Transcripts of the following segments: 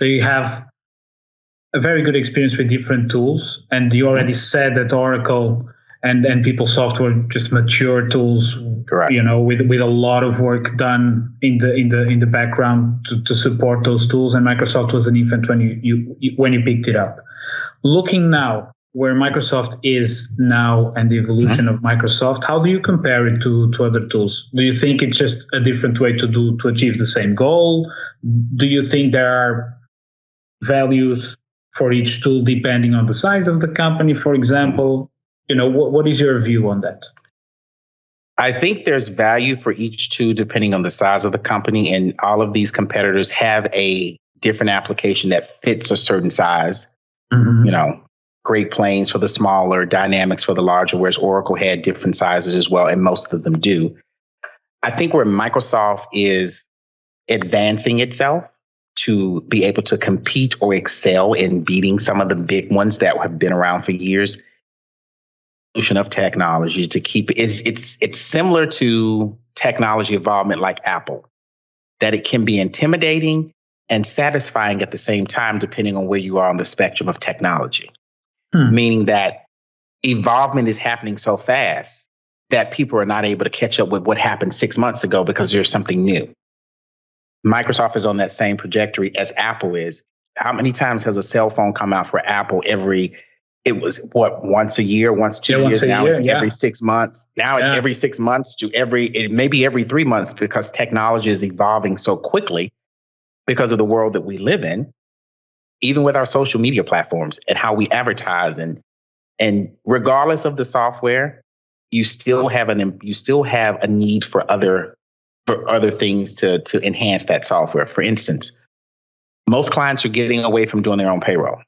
So you have a very good experience with different tools, and you already said that Oracle and PeopleSoft were just mature tools. Correct. With a lot of work done in the background to support those tools, and Microsoft was an infant when you picked it up. Looking now where Microsoft is now and the evolution of Microsoft, how do you compare it to other tools? Do you think it's just a different way to achieve the same goal? Do you think there are values for each tool depending on the size of the company, for example? What is your view on that? I think there's value for each tool depending on the size of the company, and all of these competitors have a different application that fits a certain size. Great Plains for the smaller, Dynamics for the larger, whereas Oracle had different sizes as well, and most of them do. I think where Microsoft is advancing itself to be able to compete or excel in beating some of the big ones that have been around for years, evolution of technology to keep it's similar to technology involvement like Apple, that it can be intimidating and satisfying at the same time, depending on where you are on the spectrum of technology. Meaning that evolvement is happening so fast that people are not able to catch up with what happened 6 months ago because there's something new. Microsoft is on that same trajectory as Apple is. How many times has a cell phone come out for Apple once a year, once 2 years? Now it's every 6 months. Now it's every 6 months to maybe every 3 months, because technology is evolving so quickly because of the world that we live in, even with our social media platforms and how we advertise. And regardless of the software, you still have a need for other things to enhance that software. For instance, most clients are getting away from doing their own payroll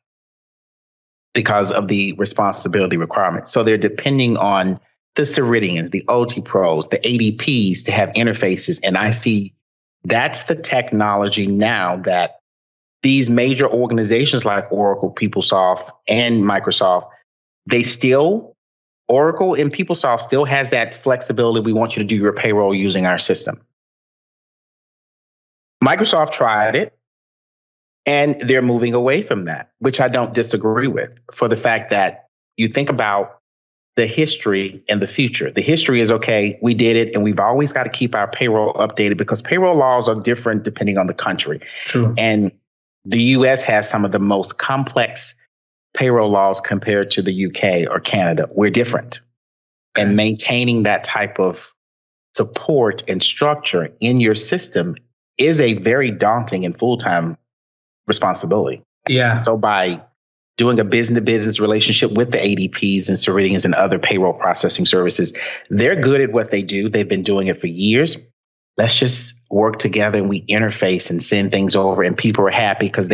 because of the responsibility requirements. So they're depending on the Ceridians, the OT Pros, the ADPs to have interfaces. And I see that's the technology now that these major organizations like Oracle, PeopleSoft, and Microsoft, Oracle and PeopleSoft still has that flexibility. We want you to do your payroll using our system. Microsoft tried it, and they're moving away from that, which I don't disagree with, for the fact that you think about the history and the future. The history is, okay, we did it, and we've always got to keep our payroll updated because payroll laws are different depending on the country. True. And the US has some of the most complex payroll laws compared to the UK or Canada. We're different. And maintaining that type of support and structure in your system is a very daunting and full-time responsibility. Yeah. So by doing a business-to-business relationship with the ADPs and Ceridians and other payroll processing services, they're good at what they do. They've been doing it for years. Let's just work together and we interface and send things over, and people are happy because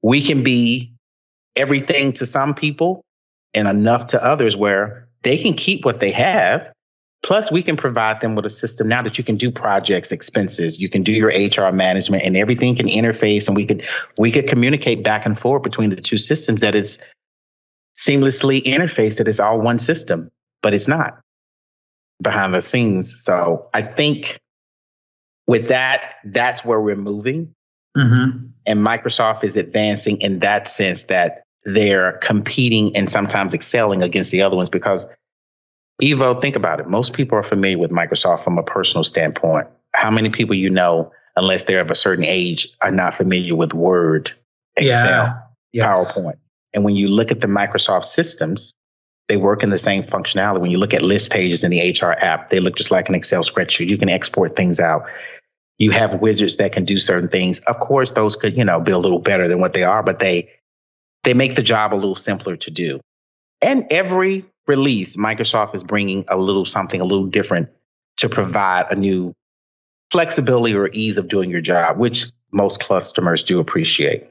we can be everything to some people and enough to others where they can keep what they have. Plus, we can provide them with a system now that you can do projects, expenses, you can do your HR management, and everything can interface, and we could communicate back and forth between the two systems that it's seamlessly interfaced, that it's all one system, but it's not behind the scenes. So I think with that, that's where we're moving. Mm-hmm. And Microsoft is advancing in that sense that they're competing and sometimes excelling against the other ones because, Ivo, think about it. Most people are familiar with Microsoft from a personal standpoint. How many people unless they're of a certain age, are not familiar with Word, Excel, PowerPoint? And when you look at the Microsoft systems, they work in the same functionality. When you look at list pages in the HR app, they look just like an Excel spreadsheet. You can export things out. You have wizards that can do certain things. Of course, those could, be a little better than what they are, but they make the job a little simpler to do. And every release, Microsoft is bringing something a little different to provide a new flexibility or ease of doing your job, which most customers do appreciate.